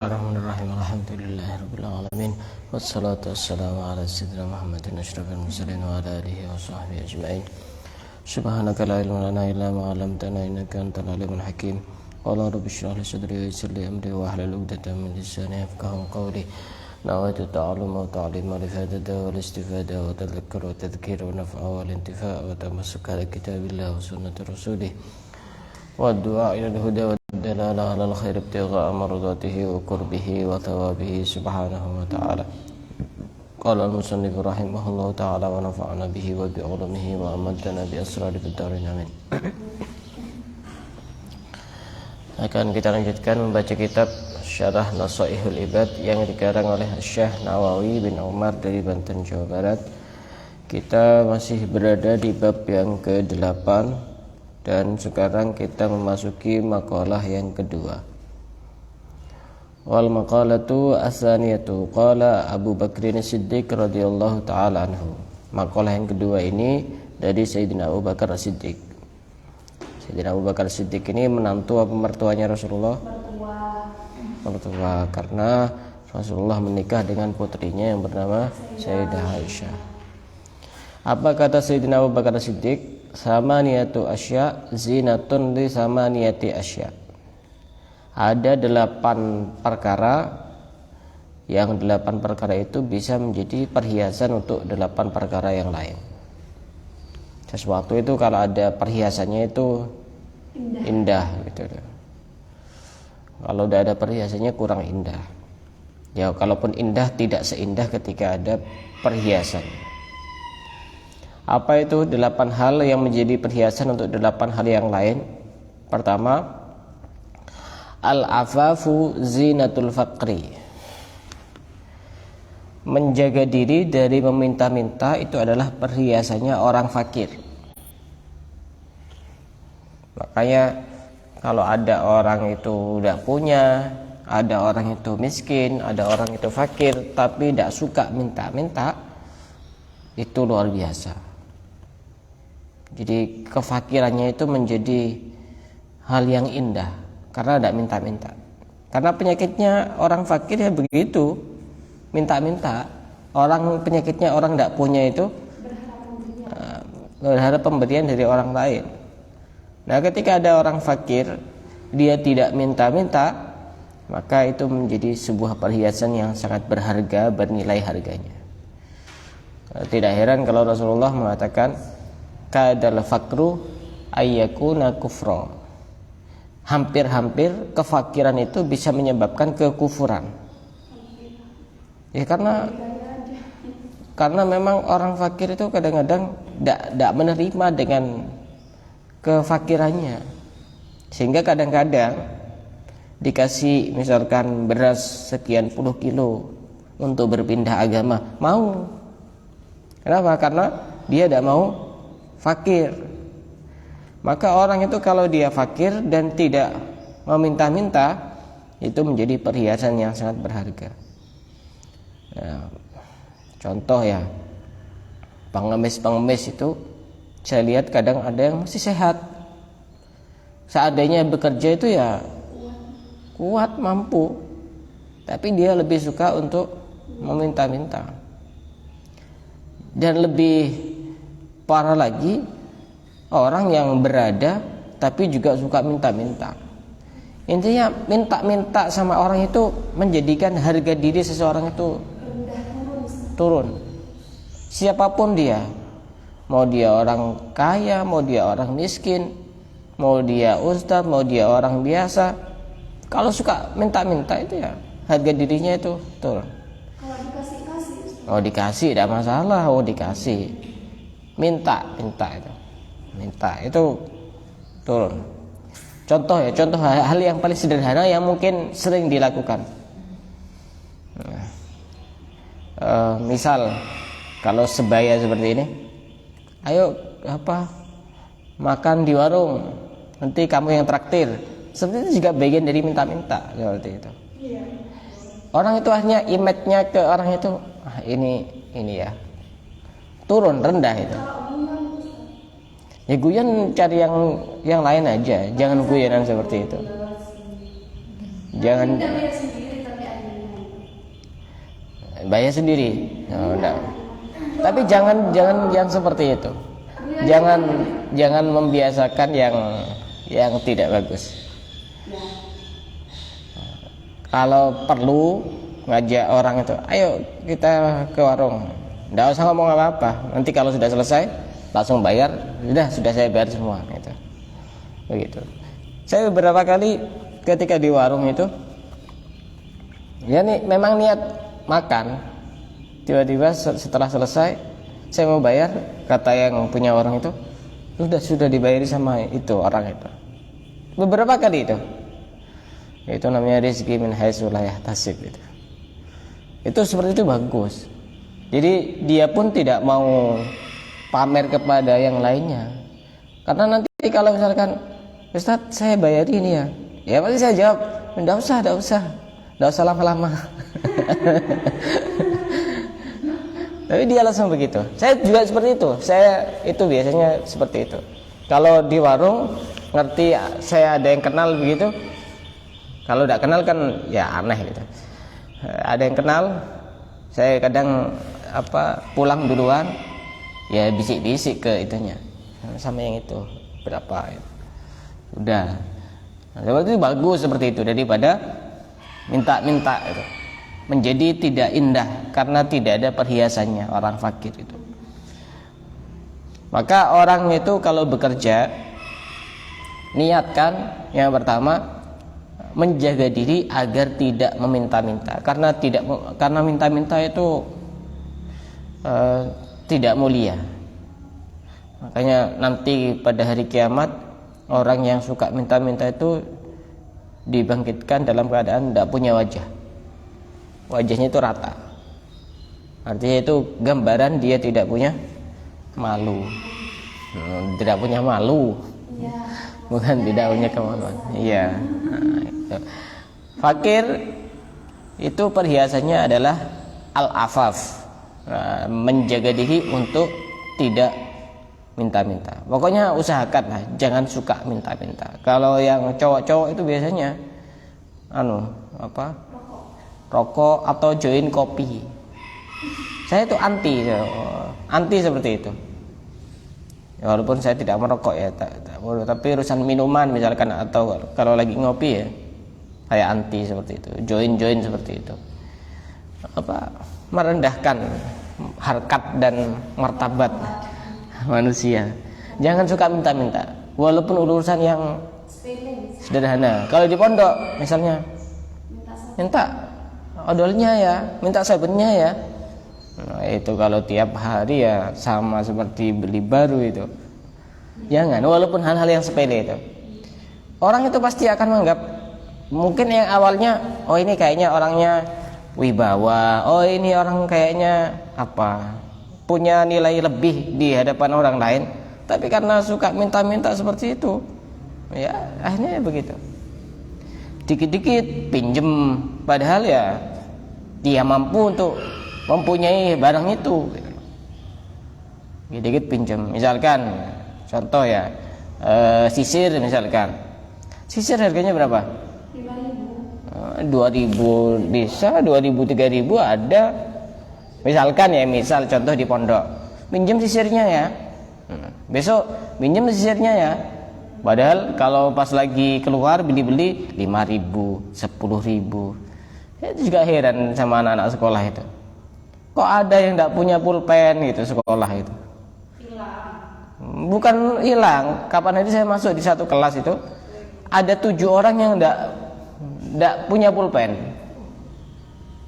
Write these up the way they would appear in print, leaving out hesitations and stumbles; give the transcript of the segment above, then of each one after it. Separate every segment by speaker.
Speaker 1: Bismillahirrahmanirrahim. Alhamdulillahirabbil alamin. Wassalatu wassalamu ala sayyidina Muhammadin asyrafil mursalin wa ala alihi wa sahbihi ajma'in. Subhanaka la ilma lana illa ma 'allamtana innaka antal alimul hakim. Qala rabbi shrah li sadri wa yassir li amri wa hlul 'uqdatam min lisani yafqahu qawli. Nawaitu ta'alluma wa ta'lima li fadada wal istifada wa tadhakkura wa tadhkira wa naf'a wal intifa' wa tamassuk ala kitabillah wa sunnati rasulih. والدعاء إلى الهدى والدلالة على الخير ابتغاء مرضاته وقربه وثوابه سبحانه وتعالى. قال المصنف رحمه الله تعالى ونفعنا به وبعلومه وأمدنا بأسرار في الدارين آمين. Akan kita lanjutkan membaca kitab Syarah Nasaihul Ibad yang dikarang oleh Syekh Nawawi bin Umar dari Banten, Jawa Barat. Kita masih berada di bab yang ke-8 dan sekarang kita memasuki makalah yang kedua. Wal maqalatu asaniyatu qala Abu Bakrin Siddiq radhiyallahu taala anhu. Makalah yang kedua ini dari Sayyidina Abu Bakar Siddiq. Sayyidina Abu Bakar Siddiq ini menantu apa mertuanya Rasulullah? Mertua, karena Rasulullah menikah dengan putrinya yang bernama Sayyidah Aisyah. Apa kata Sayyidina Abu Bakar Siddiq? Samaniyatu asya zinatun li samaniyati asya. Ada 8 perkara, yang 8 perkara itu bisa menjadi perhiasan untuk 8 perkara yang lain. Sesuatu itu kalau ada perhiasannya itu indah gitu. Kalau tidak ada perhiasannya kurang indah. Ya, kalaupun indah tidak seindah ketika ada perhiasan. Apa itu 8 hal yang menjadi perhiasan untuk 8 hal yang lain? Pertama, al-afafu zinatul faqri. Menjaga diri dari meminta-minta itu adalah perhiasannya orang fakir. Makanya kalau ada orang itu tidak punya, ada orang itu miskin, ada orang itu fakir, tapi tidak suka minta-minta, itu luar biasa. Jadi kefakirannya itu menjadi hal yang indah karena tidak minta-minta. Karena penyakitnya orang fakir ya begitu, minta-minta. Orang penyakitnya orang tidak punya itu berharap pemberian dari orang lain. Nah, ketika ada orang fakir, dia tidak minta-minta, maka itu menjadi sebuah perhiasan yang sangat berharga, bernilai harganya. Tidak heran kalau Rasulullah mengatakan kadal fakru ayyakuna kufra. Hampir-hampir kefakiran itu bisa menyebabkan kekufuran. Ya, karena memang orang fakir itu kadang-kadang tidak menerima dengan kefakirannya. Sehingga kadang-kadang dikasih misalkan beras sekian puluh kilo untuk berpindah agama, mau. Kenapa? Karena dia tidak mau fakir. Maka orang itu kalau dia fakir dan tidak meminta-minta, itu menjadi perhiasan yang sangat berharga. Ya, contoh ya, pengemis-pengemis itu saya lihat kadang ada yang masih sehat, seadanya bekerja itu ya kuat, mampu, tapi dia lebih suka untuk meminta-minta. Dan lebih parah lagi, orang yang berada tapi juga suka minta-minta. Intinya minta-minta sama orang itu menjadikan harga diri seseorang itu turun. Siapapun dia, mau dia orang kaya, mau dia orang miskin, mau dia ustadz, mau dia orang biasa, kalau suka minta-minta itu ya harga dirinya itu turun. Kalau dikasih tidak masalah, dikasih. Minta itu turun. Contoh hal yang paling sederhana yang mungkin sering dilakukan. Misal kalau sebaya seperti ini, ayo makan di warung, nanti kamu yang traktir. Seperti itu juga bagian dari minta-minta seperti itu. Orang itu hanya image-nya ke orang itu, ini ya, turun, rendah itu. Ya guyon, cari yang lain aja, jangan guyonan seperti itu. Jangan bayar sendiri. Oh, enggak. Tapi jangan yang seperti itu. Jangan membiasakan yang tidak bagus. Kalau perlu ngajak orang itu, ayo kita ke warung. Nggak usah ngomong apa-apa. Nanti kalau sudah selesai langsung bayar. Sudah saya bayar semua. Gitu. Begitu. Saya beberapa kali ketika di warung itu, ya nih memang niat makan. Tiba-tiba setelah selesai saya mau bayar, kata yang punya warung itu, sudah dibayari sama itu orang itu. Beberapa kali itu namanya rezeki min haitsu la yahtasib itu. Itu seperti itu bagus. Jadi dia pun tidak mau pamer kepada yang lainnya. Karena nanti kalau misalkan, Ustaz saya bayar ini ya pasti saya jawab, enggak usah lama-lama. Tapi dia langsung begitu. Saya juga seperti itu. Saya itu biasanya seperti itu. Kalau di warung ngerti saya ada yang kenal begitu. Kalau tidak kenal kan ya aneh gitu. Ada yang kenal, saya kadang pulang duluan, ya bisik-bisik ke itunya, sama yang itu berapa. Udah. Nah, seperti itu bagus seperti itu daripada minta-minta itu. Menjadi tidak indah karena tidak ada perhiasannya orang fakir itu. Maka orang itu kalau bekerja, niatkan yang pertama menjaga diri agar tidak meminta-minta, karena minta-minta itu tidak mulia. Makanya nanti pada hari kiamat orang yang suka minta-minta itu dibangkitkan dalam keadaan tidak punya wajah. Wajahnya itu rata. Artinya itu gambaran dia tidak punya malu. Tidak punya malu. Bukan tidak punya kemaluan. Iya. Nah, fakir itu perhiasannya adalah al-afaf. Menjaga diri untuk tidak minta-minta. Pokoknya usahakanlah jangan suka minta-minta. Kalau yang cowok-cowok itu biasanya rokok atau join kopi. Saya itu anti seperti itu. Ya, walaupun saya tidak merokok ya, tapi urusan minuman misalkan atau kalau lagi ngopi ya, saya anti seperti itu. Join seperti itu. Merendahkan harkat dan martabat manusia. Jangan suka minta-minta, walaupun urusan yang sederhana. Kalau di pondok misalnya minta odolnya ya, minta sabunnya ya. Nah, itu kalau tiap hari ya sama seperti beli baru itu. Jangan, walaupun hal-hal yang sepele itu. Orang itu pasti akan menganggap, mungkin yang awalnya, oh ini kayaknya orangnya wibawa, oh ini orang kayaknya punya nilai lebih di hadapan orang lain. Tapi karena suka minta-minta seperti itu, ya akhirnya begitu. Dikit-dikit pinjem, padahal ya dia mampu untuk mempunyai barang itu. Dikit-dikit pinjem, misalkan contoh ya, sisir misalkan. Sisir harganya berapa? 2.000 bisa, 2.000, 3.000 ada. Misalkan ya, contoh di pondok, pinjem sisirnya ya. Besok pinjem sisirnya ya. Padahal kalau pas lagi keluar beli 5.000, 10.000. Saya juga heran sama anak-anak sekolah itu. Kok ada yang tidak punya pulpen gitu sekolah itu? Bukan hilang. Kapan itu saya masuk di satu kelas itu ada 7 orang yang tidak punya pulpen.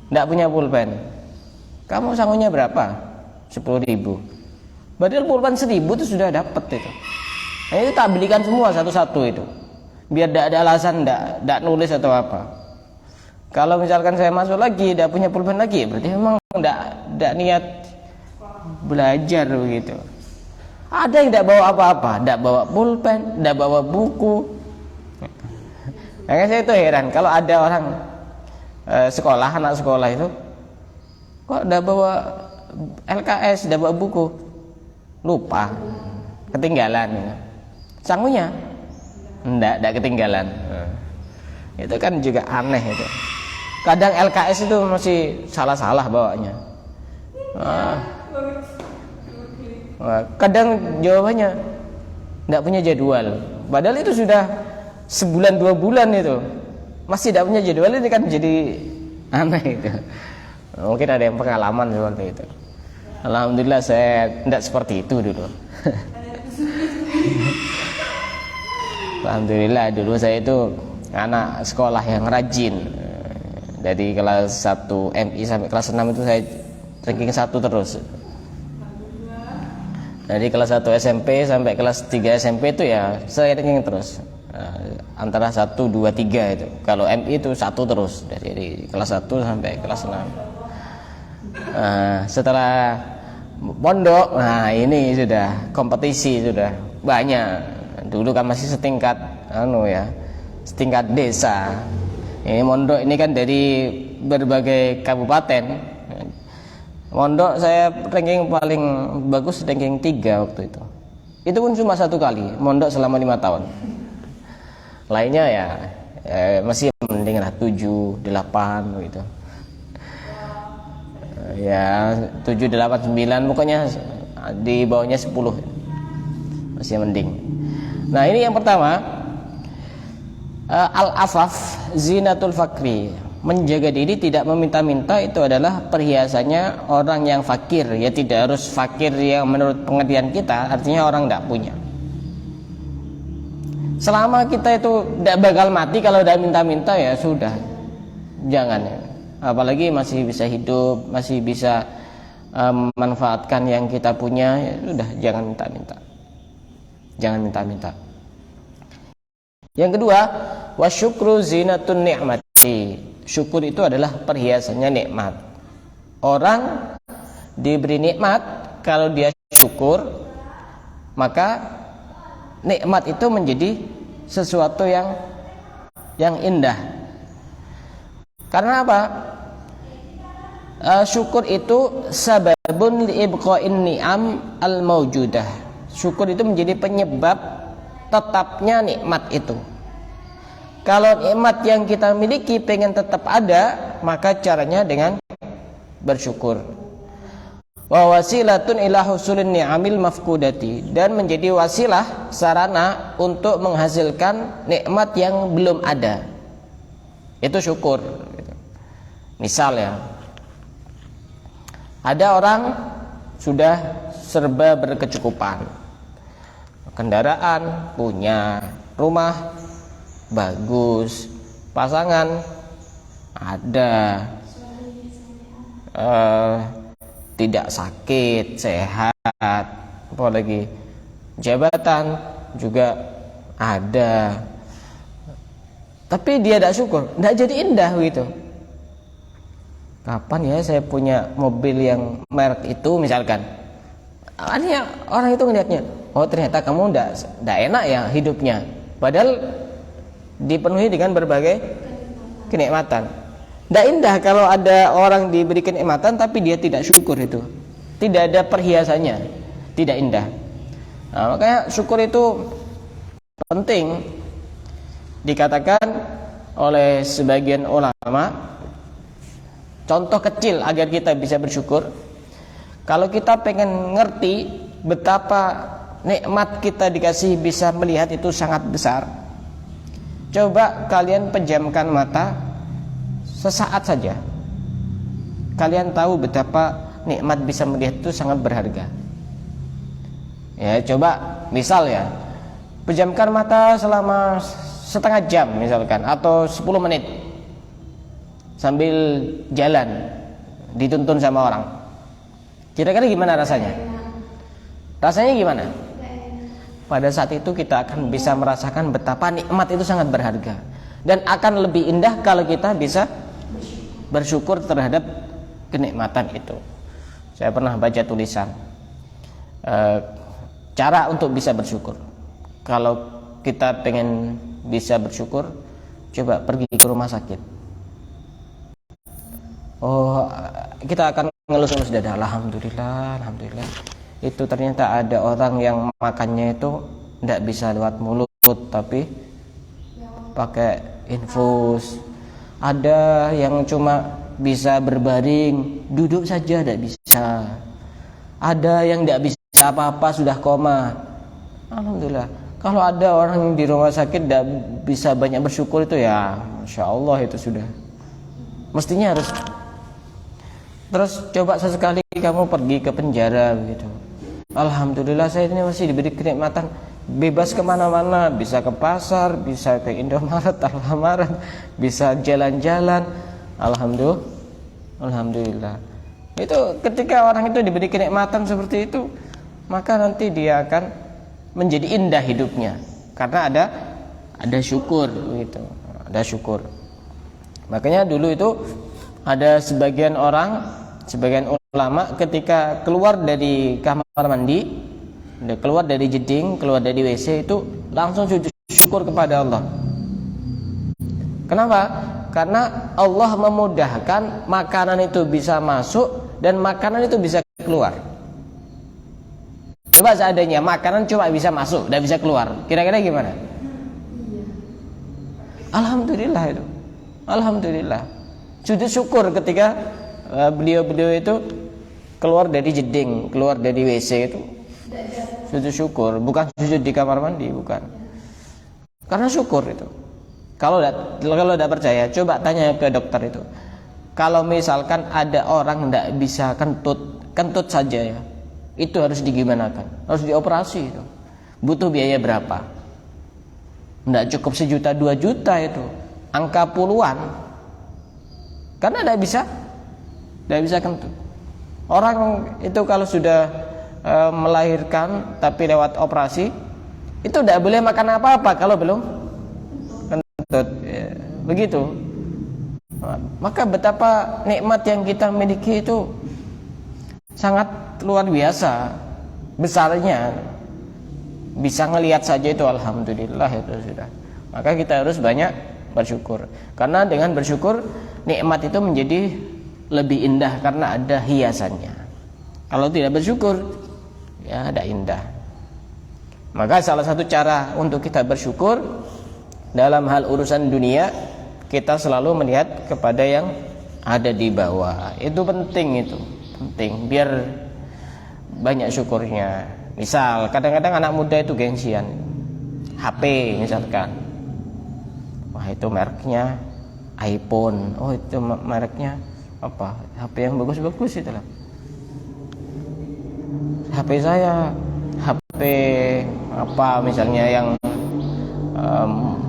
Speaker 1: Tidak punya pulpen. Kamu sangunya berapa? 10.000. Padahal pulpen 1.000 itu sudah dapat itu. Nah, itu tak belikan semua satu-satu itu, biar tidak ada alasan tidak nulis atau apa. Kalau misalkan saya masuk lagi tidak punya pulpen lagi, berarti memang tidak niat belajar begitu. Ada yang tidak bawa apa-apa, tidak bawa pulpen, tidak bawa buku. Makanya saya itu heran kalau ada orang anak sekolah itu kok tidak bawa LKS, tidak bawa buku, lupa, ketinggalan. Sangunya tidak ketinggalan. Itu kan juga aneh itu. Kadang LKS itu masih salah-salah bawanya. Kadang jawabannya nggak punya jadwal. Padahal itu sudah sebulan 2 bulan itu masih tidak punya jadwal. Ini kan jadi aneh itu. Mungkin ada yang pengalaman seperti itu. Alhamdulillah saya tidak seperti itu dulu. Alhamdulillah dulu saya itu anak sekolah yang rajin. Dari kelas 1 MI sampai kelas 6 itu saya ranking 1 terus. Dari kelas 1 SMP sampai kelas 3 SMP itu ya saya ranking terus. Antara 1, 2, 3 itu. Kalau MI itu 1 terus dari kelas 1 sampai kelas 6. Setelah pondok, nah ini sudah kompetisi sudah banyak. Dulu kan masih setingkat setingkat desa. Ini mondok ini kan dari berbagai kabupaten. Mondok saya ranking paling bagus ranking 3 waktu itu. Itu pun cuma 1 kali mondok selama 5 tahun. Lainnya ya masih mending lah 7, 8 gitu. Ya 7, 8, 9 pokoknya di bawahnya 10 masih mending. Nah ini yang pertama, al-afaf zinatul fakri, menjaga diri tidak meminta-minta itu adalah perhiasannya orang yang fakir. Ya tidak harus fakir yang menurut pengertian kita, artinya orang tidak punya. Selama kita itu tidak bakal mati, kalau tidak minta-minta ya sudah, jangan ya. Apalagi masih bisa hidup, masih bisa manfaatkan yang kita punya, ya sudah, jangan minta-minta. Jangan minta-minta. Yang kedua, wasyukru zinatun ni'mati. Syukur itu adalah perhiasannya nikmat. Orang diberi nikmat, kalau dia syukur, maka nikmat itu menjadi sesuatu yang indah. Karena apa? Syukur itu sababun liibqa'in ni'am al-mawjudah. Syukur itu menjadi penyebab tetapnya nikmat itu. Kalau nikmat yang kita miliki pengen tetap ada, maka caranya dengan bersyukur. Wa wasilatun ila husulin ni'amil mafqudati, dan menjadi wasilah, sarana untuk menghasilkan nikmat yang belum ada. Itu syukur. Misal ya, ada orang sudah serba berkecukupan, kendaraan punya, rumah bagus, pasangan ada, tidak sakit, sehat, apalagi jabatan juga ada, tapi dia tidak syukur, tidak jadi indah gitu. Kapan ya saya punya mobil yang merek itu misalkan? Artinya orang itu ngelihatnya, oh ternyata kamu tidak enak ya hidupnya, padahal dipenuhi dengan berbagai kenikmatan. Tidak indah kalau ada orang diberi kenikmatan tapi dia tidak syukur, itu tidak ada perhiasannya, tidak indah. Nah, makanya syukur itu penting. Dikatakan oleh sebagian ulama, contoh kecil agar kita bisa bersyukur, kalau kita pengen ngerti betapa nikmat kita dikasih bisa melihat itu sangat besar, coba kalian pejamkan mata sesaat saja, kalian tahu betapa nikmat bisa melihat itu sangat berharga. Ya coba misal ya, pejamkan mata selama setengah jam misalkan, atau 10 menit sambil jalan dituntun sama orang. Kira-kira gimana rasanya? Rasanya gimana? Pada saat itu kita akan bisa merasakan betapa nikmat itu sangat berharga, dan akan lebih indah kalau kita bisa bersyukur terhadap kenikmatan itu. Saya pernah baca tulisan cara untuk bisa bersyukur. Kalau kita pengen bisa bersyukur, coba pergi ke rumah sakit. Oh, kita akan ngelus-ngelus dada, alhamdulillah, alhamdulillah. Itu ternyata ada orang yang makannya itu tidak bisa lewat mulut, tapi pakai infus. ada yang cuma bisa berbaring, duduk saja tidak bisa. Ada yang tidak bisa apa-apa sudah koma. Alhamdulillah. Kalau ada orang yang di rumah sakit tidak bisa banyak bersyukur itu ya, Masya Allah itu sudah. Mestinya harus. Terus coba sesekali kamu pergi ke penjara begitu. Alhamdulillah saya ini masih diberi kenikmatan bebas kemana-mana, bisa ke pasar, bisa ke Indomaret, Alfamaret, bisa jalan-jalan. Alhamdulillah. Itu ketika orang itu diberi kenikmatan seperti itu, maka nanti dia akan menjadi indah hidupnya karena ada syukur gitu. Ada syukur. Makanya dulu itu ada sebagian ulama ketika keluar dari kamar mandi, keluar dari jeding, keluar dari WC itu langsung sujud syukur kepada Allah. Kenapa? Karena Allah memudahkan makanan itu bisa masuk dan makanan itu bisa keluar. Coba seandainya makanan cuma bisa masuk, tidak bisa keluar, kira-kira gimana? Alhamdulillah itu. Alhamdulillah. Sujud syukur ketika beliau-beliau itu keluar dari jeding, keluar dari WC itu sujud syukur, bukan sujud di kamar mandi, bukan. Karena syukur itu. Kalau tidak percaya, coba tanya ke dokter itu. Kalau misalkan ada orang tidak bisa kentut saja ya, itu harus digimanakan? Harus dioperasi itu. Butuh biaya berapa? Tidak cukup 1 juta 2 juta itu, angka puluhan. Karena tidak bisa kentut. Orang itu kalau sudah melahirkan tapi lewat operasi, itu tidak boleh makan apa-apa kalau belum kentut ya, begitu. Maka betapa nikmat yang kita miliki itu sangat luar biasa besarnya. Bisa ngelihat saja itu alhamdulillah itu sudah. Maka kita harus banyak bersyukur. Karena dengan bersyukur nikmat itu menjadi lebih indah karena ada hiasannya. Kalau tidak bersyukur ya tidak indah. Maka salah satu cara untuk kita bersyukur dalam hal urusan dunia, kita selalu melihat kepada yang ada di bawah. Itu penting, biar banyak syukurnya. Misal kadang-kadang anak muda itu gengsian, HP misalkan, wah itu mereknya iPhone, oh itu mereknya apa, HP yang bagus-bagus itu lah. HP saya HP apa misalnya yang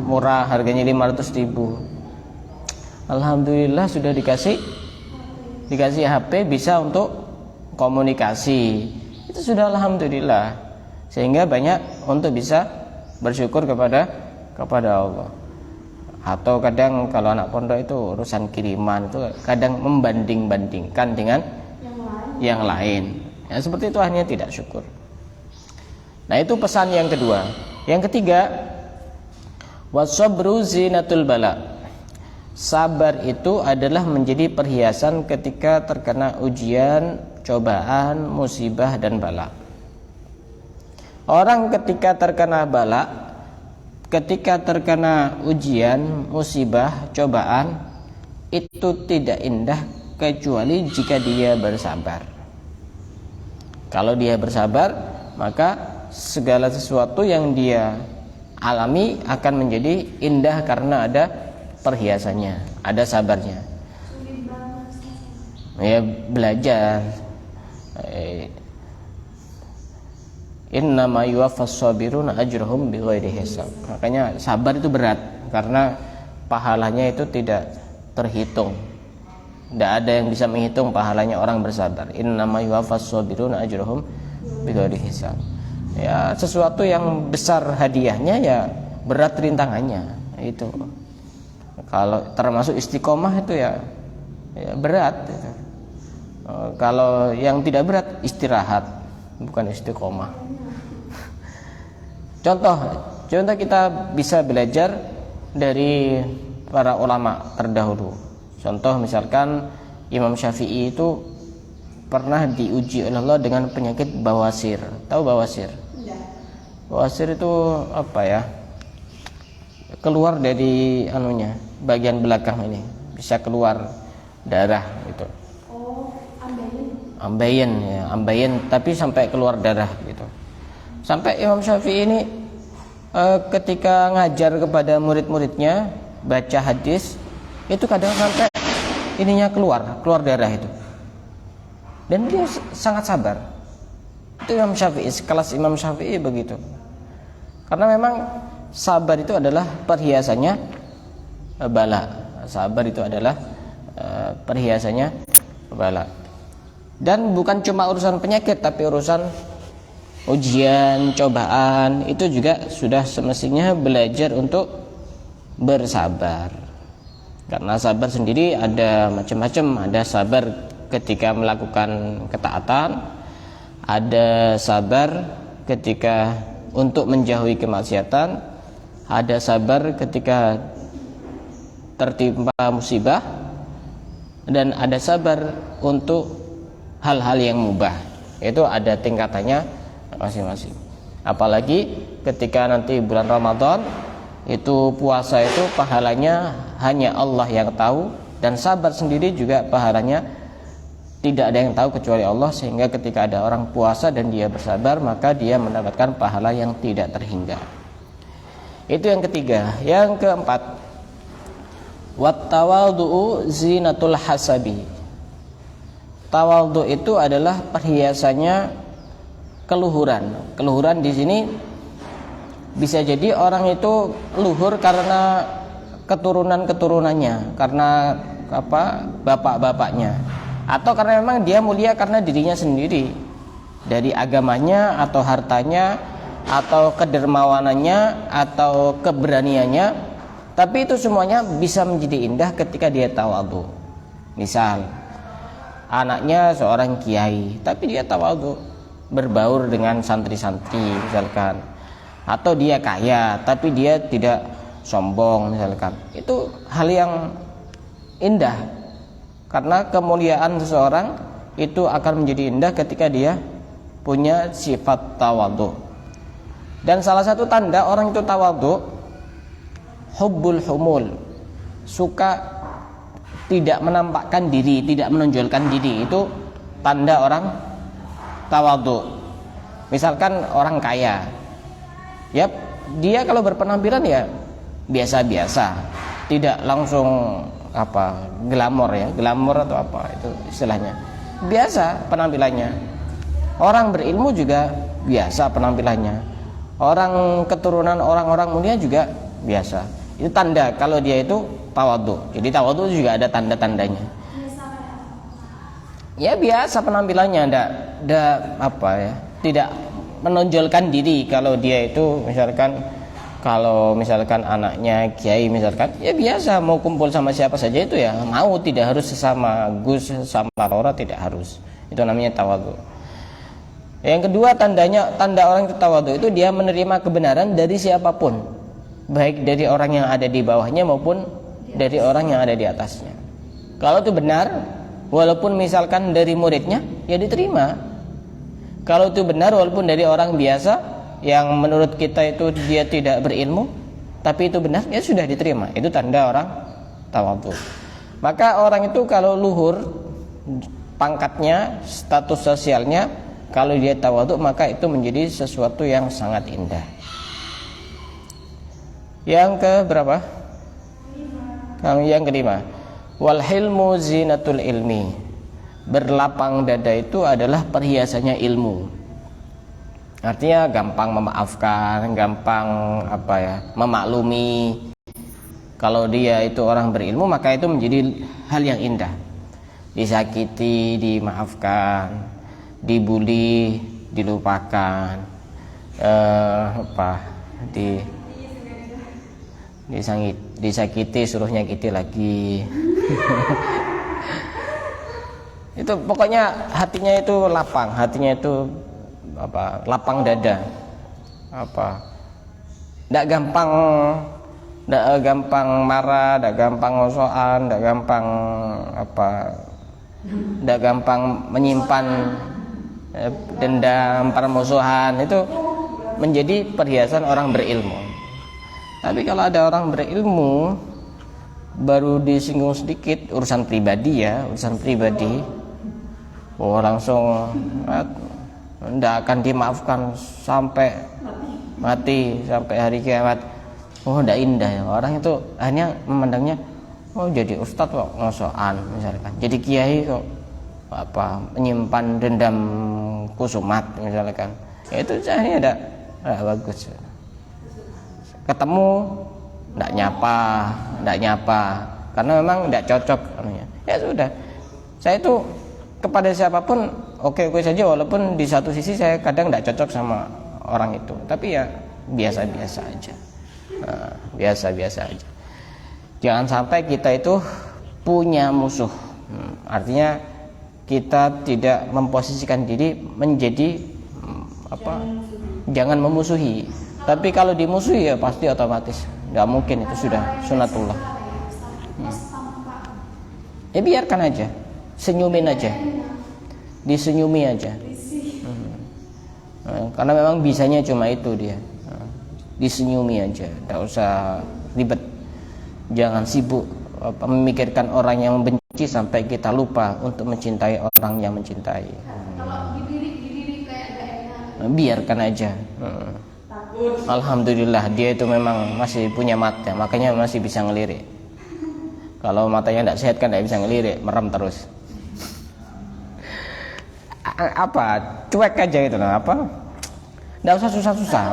Speaker 1: murah, harganya 500.000. Alhamdulillah sudah dikasih HP bisa untuk komunikasi. Itu sudah alhamdulillah. Sehingga banyak untuk bisa bersyukur kepada Allah. Atau kadang kalau anak pondok itu urusan kiriman itu kadang membanding-bandingkan dengan yang lain. Ya, seperti itu akhirnya tidak syukur. Nah, itu pesan yang kedua. Yang ketiga, wasabru zinatul bala. Sabar itu adalah menjadi perhiasan ketika terkena ujian, cobaan, musibah dan bala. Orang ketika terkena bala, ketika terkena ujian, musibah, cobaan, itu tidak indah kecuali jika dia bersabar. Kalau dia bersabar, maka segala sesuatu yang dia alami akan menjadi indah karena ada perhiasannya, ada sabarnya. Ya belajar. Innama yuwaffas sabiruna ajrahum bighairi hisab. Makanya sabar itu berat karena pahalanya itu tidak terhitung. Tidak ada yang bisa menghitung pahalanya orang bersabar. Innama yuwaffas sabiruna ajrahum bighairi hisab. Ya, sesuatu yang besar hadiahnya ya berat rintangannya. Itu. Kalau termasuk istiqomah itu ya berat gitu. Kalau yang tidak berat istirahat, bukan istiqomah. Contoh kita bisa belajar dari para ulama terdahulu. Contoh misalkan Imam Syafi'i itu pernah diuji oleh Allah dengan penyakit bawasir. Tahu bawasir? Bawasir itu apa ya? Keluar dari bagian belakang ini, bisa keluar darah gitu. Ambeien tapi sampai keluar darah gitu. Sampai Imam Syafi'i ini ketika ngajar kepada murid-muridnya baca hadis itu kadang sampai ininya keluar darah itu. Dan dia sangat sabar. Itu Imam Syafi'i, sekelas Imam Syafi'i begitu. Karena memang sabar itu adalah perhiasannya bala. Sabar itu adalah perhiasannya bala. Dan bukan cuma urusan penyakit, tapi urusan ujian, cobaan, itu juga sudah semestinya belajar untuk bersabar. Karena sabar sendiri ada macam-macam. Ada sabar ketika melakukan ketaatan, ada sabar ketika untuk menjauhi kemaksiatan, ada sabar ketika tertimpa musibah, dan ada sabar untuk hal-hal yang mubah. Itu ada tingkatannya masing-masing. Apalagi ketika nanti bulan Ramadan, itu puasa itu pahalanya hanya Allah yang tahu, dan sabar sendiri juga pahalanya tidak ada yang tahu kecuali Allah. Sehingga ketika ada orang puasa dan dia bersabar, maka dia mendapatkan pahala yang tidak terhingga. Itu yang ketiga. Yang keempat, wattawadhu zinatul hasabi. Tawadhu itu adalah perhiasannya keluhuran. Keluhuran di sini bisa jadi orang itu luhur karena keturunan-keturunannya, karena bapak-bapaknya, atau karena memang dia mulia karena dirinya sendiri, dari agamanya atau hartanya atau kedermawanannya atau keberaniannya. Tapi itu semuanya bisa menjadi indah ketika dia tawadhu. Misal anaknya seorang kiai, tapi dia tawadhu, berbaur dengan santri-santri misalkan. Atau dia kaya, tapi dia tidak sombong misalkan. Itu hal yang indah. Karena kemuliaan seseorang itu akan menjadi indah ketika dia punya sifat tawadhu. Dan salah satu tanda orang itu tawadhu, hubbul humul, suka tidak menampakkan diri, tidak menonjolkan diri. Itu tanda orang tawadhu. Misalkan orang kaya, ya dia kalau berpenampilan ya biasa-biasa, tidak langsung glamor atau apa itu istilahnya, biasa penampilannya. Orang berilmu juga biasa penampilannya. Orang keturunan orang-orang mulia juga biasa. Itu tanda kalau dia itu tawadhu. Jadi tawadhu juga ada tanda-tandanya. Ya biasa penampilannya, tidak menonjolkan diri. Kalau dia itu misalkan anaknya kiai misalkan, ya biasa mau kumpul sama siapa saja itu ya mau, tidak harus sesama Gus, sesama Lora, tidak harus. Itu namanya tawadhu. Yang kedua tanda orang itu tawadhu itu dia menerima kebenaran dari siapapun, baik dari orang yang ada di bawahnya maupun dari orang yang ada di atasnya. Kalau itu benar, walaupun misalkan dari muridnya, ya diterima. Kalau itu benar walaupun dari orang biasa yang menurut kita itu dia tidak berilmu, tapi itu benar, ya sudah diterima. Itu tanda orang tawadhu. Maka orang itu kalau luhur pangkatnya, status sosialnya, kalau dia tawadhu, maka itu menjadi sesuatu yang sangat indah. Yang ke berapa? Yang kelima, wal hilmu zinatul ilmi. Berlapang dada itu adalah perhiasannya ilmu. Artinya gampang memaafkan, gampang memaklumi. Kalau dia itu orang berilmu, maka itu menjadi hal yang indah. Disakiti, dimaafkan, dibuli, dilupakan, disakiti suruh nyakiti lagi. Itu pokoknya hatinya itu lapang, hatinya itu lapang dada. Ndak gampang marah, ndak gampang ngosokan, ndak gampang menyimpan dendam, permusuhan. Itu menjadi perhiasan orang berilmu. Tapi kalau ada orang berilmu baru disinggung sedikit urusan pribadi ya, urusan pribadi, langsung tidak akan dimaafkan sampai mati, sampai hari kiamat. Tidak indah ya, orang itu hanya memandangnya, jadi ustadz kok ngosokan misalkan, jadi kiai kok menyimpan dendam kusumat misalkan, ya itu hanya tidak bagus. Ketemu tidak nyapa karena memang tidak cocok. Ya sudah, saya itu kepada siapapun oke saja, walaupun di satu sisi saya kadang tidak cocok sama orang itu, tapi ya biasa-biasa aja. Biasa-biasa aja. Jangan sampai kita itu punya musuh. Artinya kita tidak memposisikan diri menjadi jangan memusuhi. Tapi kalau dimusuhi ya pasti otomatis. Nggak mungkin, itu sudah sunatullah. Ya biarkan aja, senyumin aja, disenyumi aja. Karena memang bisanya cuma itu dia. Disenyumi aja, tidak usah ribet. Jangan sibuk memikirkan orang yang membenci sampai kita lupa untuk mencintai orang yang mencintai. Biarkan aja. Alhamdulillah dia itu memang masih punya mata, makanya masih bisa ngelirik. Kalau matanya tidak sehat kan tidak bisa ngelirik, merem terus. Cuek aja gitu, tidak usah susah-susah.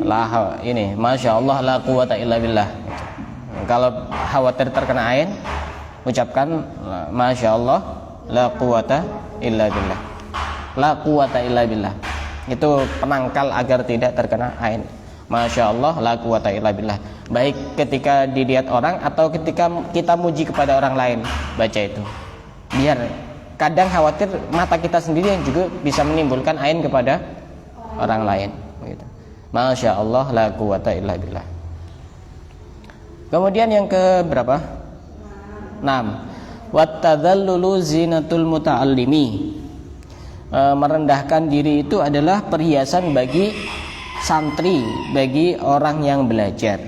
Speaker 1: Lah ini, masya Allah, la quwata illa billah. Kalau khawatir terkena ain, ucapkan masya Allah, la quwata illa billah. La quwata illa billah. Itu penangkal agar tidak terkena ain. Masya Allah, la quwata illa billah. Baik ketika dilihat orang atau ketika kita muji kepada orang lain, baca itu. Biar kadang khawatir mata kita sendiri yang juga bisa menimbulkan ain kepada orang lain. Gitu. Masya Allah, la quwata illa billah. Kemudian yang ke berapa? 6. Wattadzallulu zinatul muta'allimi. Merendahkan diri itu adalah perhiasan bagi santri, bagi orang yang belajar.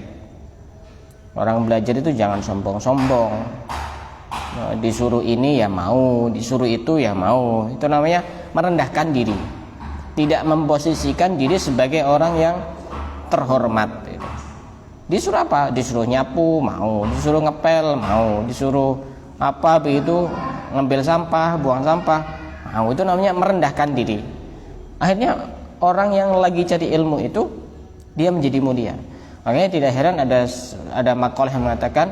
Speaker 1: Orang belajar itu jangan sombong-sombong. Disuruh ini ya mau, disuruh itu ya mau. Itu namanya merendahkan diri. Tidak memposisikan diri sebagai orang yang terhormat. Disuruh apa? Disuruh nyapu mau, disuruh ngepel mau, disuruh apa begitu, ngambil sampah, buang sampah mau. Itu namanya merendahkan diri. Akhirnya orang yang lagi cari ilmu itu dia menjadi mulia. Makanya tidak heran ada makalah yang mengatakan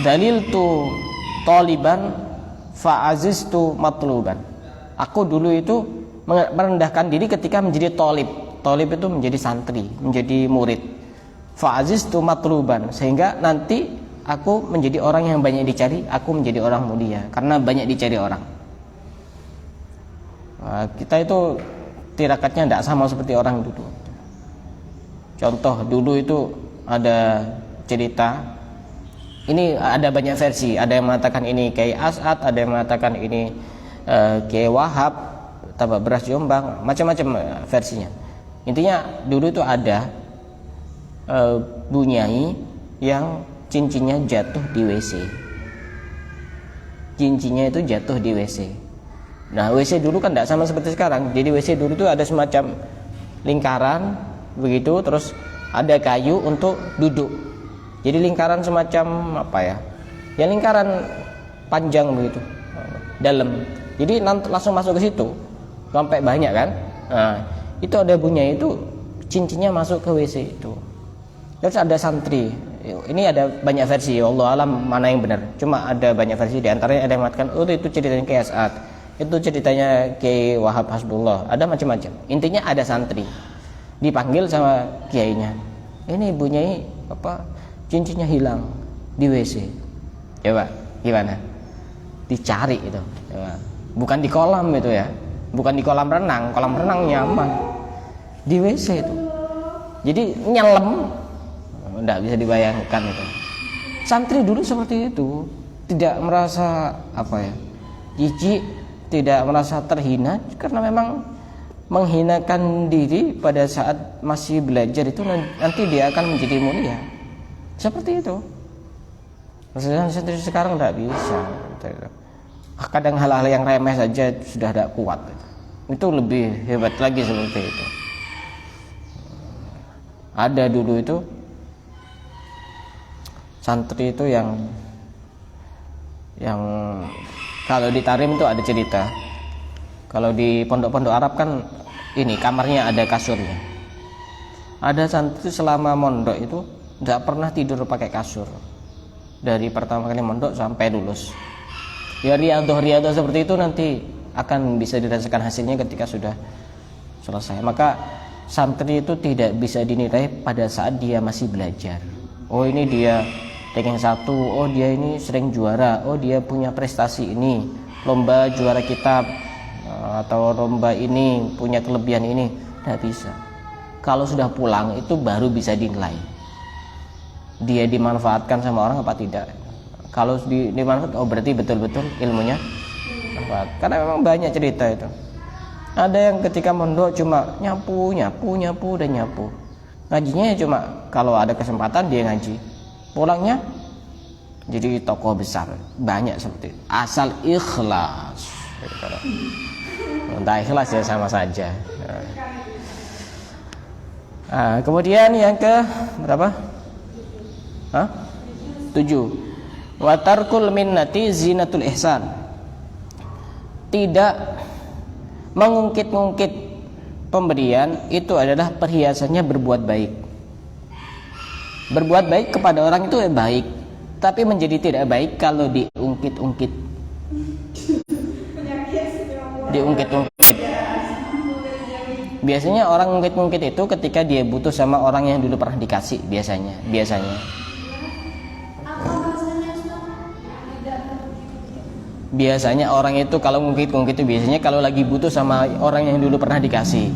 Speaker 1: dalil tu taliban fa'aziztu matluban. Aku dulu itu merendahkan diri ketika menjadi tolib. Tolib itu menjadi santri, menjadi murid. Fa'aziztu matluban, sehingga nanti aku menjadi orang yang banyak dicari. Aku menjadi orang mulia karena banyak dicari orang. Kita itu tirakatnya tidak sama seperti orang dulu. Contoh dulu itu ada cerita. Ini ada banyak versi. Ada yang mengatakan ini Kiai As'ad, ada yang mengatakan ini Kiai Wahab, tambah beras Jombang, macam-macam versinya. Intinya dulu itu ada bunyai yang cincinnya jatuh di WC. Cincinnya itu jatuh di WC. Nah, WC dulu kan tidak sama seperti sekarang. Jadi WC dulu itu ada semacam lingkaran begitu, terus ada kayu untuk duduk. Jadi lingkaran semacam ya lingkaran panjang begitu, dalam. Jadi langsung masuk ke situ, sampai banyak kan. Nah, itu ada bunyai itu cincinnya masuk ke WC itu. Terus ada santri. Ini ada banyak versi. Allah alam mana yang benar. Cuma ada banyak versi. Di antaranya ada yang mengatakan, itu ceritanya Kiai As'ad, itu ceritanya Kiai Wahab Hasbullah. Ada macam-macam. Intinya ada santri dipanggil sama kiainya. Ini bunyai cincinnya hilang di WC. Coba gimana? Dicari itu. Coba. Bukan di kolam itu ya. Bukan di kolam renang. Kolam renang nyaman. Di WC itu. Jadi nyelam. Tidak bisa dibayangkan itu. Santri dulu seperti itu. Tidak merasa jijik, tidak merasa terhina, karena memang menghinakan diri pada saat masih belajar itu nanti dia akan menjadi mulia. Seperti itu. Santri sekarang tidak bisa. Kadang hal-hal yang remeh saja sudah tidak kuat. Itu lebih hebat lagi seperti itu. Ada dulu itu santri itu yang kalau di Tarim itu ada cerita. Kalau di pondok-pondok Arab kan ini kamarnya ada kasurnya. Ada santri selama mondok itu tidak pernah tidur pakai kasur. Dari pertama kali mondok sampai lulus. Ya riyadhah seperti itu nanti akan bisa dirasakan hasilnya ketika sudah selesai. Maka santri itu tidak bisa dinilai pada saat dia masih belajar. Oh ini dia ranking 1, oh dia ini sering juara, oh dia punya prestasi ini, lomba juara kitab, atau lomba ini punya kelebihan ini. Tidak bisa. Kalau sudah pulang itu baru bisa dinilai dia dimanfaatkan sama orang apa tidak. Kalau dimanfaatkan, oh berarti betul-betul ilmunya manfaat. Karena memang banyak cerita itu. Ada yang ketika mondok cuma nyapu dan nyapu. Ngajinya cuma kalau ada kesempatan dia ngaji. Pulangnya jadi tokoh besar. Banyak seperti itu. Asal ikhlas. Entah ikhlas ya sama saja. Nah, kemudian yang ke berapa? 7. Wa tarkul minnati zinatul ihsan. Tidak mengungkit-ungkit pemberian itu adalah perhiasannya berbuat baik. Berbuat baik kepada orang itu baik, tapi menjadi tidak baik kalau diungkit-ungkit. Diungkit-ungkit. Biasanya orang ungkit-ungkit itu ketika dia butuh sama orang yang dulu pernah dikasih, biasanya. Biasanya orang itu kalau ngungkit-ngungkit itu biasanya kalau lagi butuh sama orang yang dulu pernah dikasih.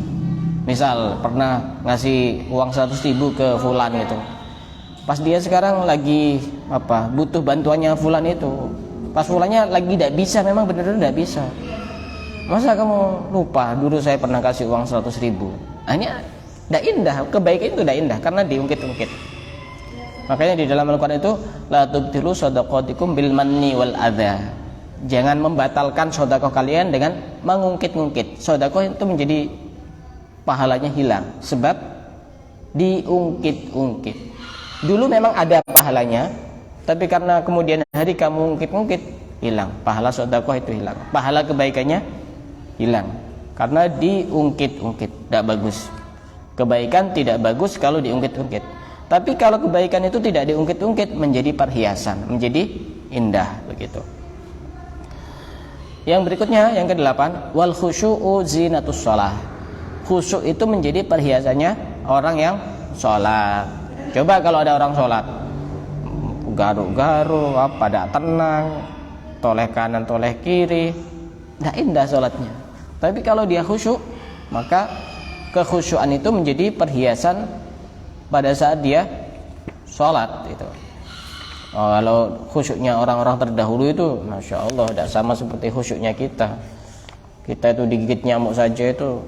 Speaker 1: Misal pernah ngasih uang 100.000 ke fulan gitu. Pas dia sekarang lagi butuh bantuannya fulan itu. Pas fulannya lagi tidak bisa, memang benar-benar tidak bisa. Masa kamu lupa dulu saya pernah kasih uang 100.000? Ini tidak indah, kebaikan itu tidak indah karena diungkit-ungkit. Makanya di dalam Al-Quran itu la tubtilu shadaqatikum bil manni wal adha. Jangan membatalkan sedekah kalian dengan mengungkit-ungkit. Sedekah itu menjadi pahalanya hilang sebab diungkit-ungkit. Dulu memang ada pahalanya, tapi karena kemudian hari kamu ungkit-ungkit, hilang. Pahala sedekah itu hilang. Pahala kebaikannya hilang karena diungkit-ungkit. Tidak bagus. Kebaikan tidak bagus kalau diungkit-ungkit. Tapi kalau kebaikan itu tidak diungkit-ungkit menjadi perhiasan, menjadi indah begitu. Yang berikutnya yang ke-8, wal khusyu'u zinatus shalah. Khusyuk itu menjadi perhiasannya orang yang sholat. Coba kalau ada orang sholat garuk-garuk, tidak tenang, toleh kanan toleh kiri, tidak indah sholatnya. Tapi kalau dia khusyuk, maka kekhusyuan itu menjadi perhiasan pada saat dia sholat itu. Kalau khusyuknya orang-orang terdahulu itu, masya Allah, tidak sama seperti khusyuknya kita. Kita itu digigit nyamuk saja itu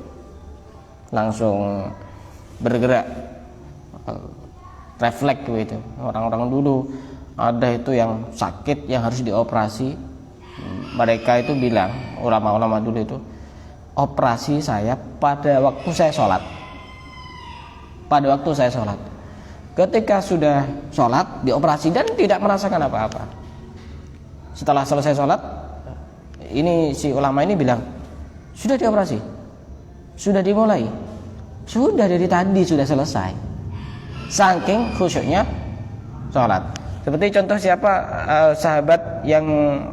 Speaker 1: langsung bergerak, refleks gitu. Orang-orang dulu ada itu yang sakit yang harus dioperasi. Mereka itu bilang, ulama-ulama dulu itu, operasi saya pada waktu saya sholat. Pada waktu saya sholat. Ketika sudah sholat, dioperasi dan tidak merasakan apa-apa. Setelah selesai sholat, ini si ulama ini bilang, sudah dioperasi, sudah dimulai, sudah dari tadi sudah selesai. Saking khusyuknya sholat. Seperti contoh siapa sahabat yang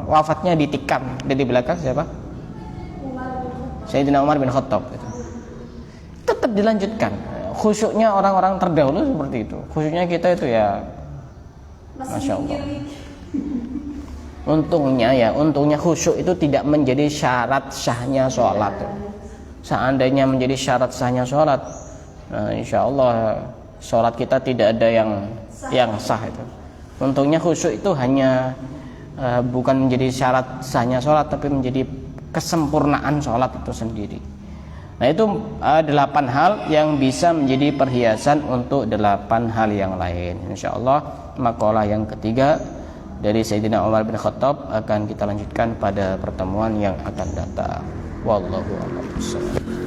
Speaker 1: wafatnya ditikam dari belakang, siapa? Sayyidina Umar bin Khattab. Tetap dilanjutkan. Khusyuknya orang-orang terdahulu seperti itu. Khusyuknya kita itu ya masya Allah. Untungnya khusyuk itu tidak menjadi syarat sahnya sholat. Seandainya menjadi syarat sahnya sholat, nah, insya Allah sholat kita tidak ada yang sah itu. Untungnya khusyuk itu hanya bukan menjadi syarat sahnya sholat, tapi menjadi kesempurnaan sholat itu sendiri. Nah itu 8 hal yang bisa menjadi perhiasan untuk 8 hal yang lain. InsyaAllah makalah yang ketiga dari Sayyidina Umar bin Khattab akan kita lanjutkan pada pertemuan yang akan datang. Wallahu a'lam bishawab.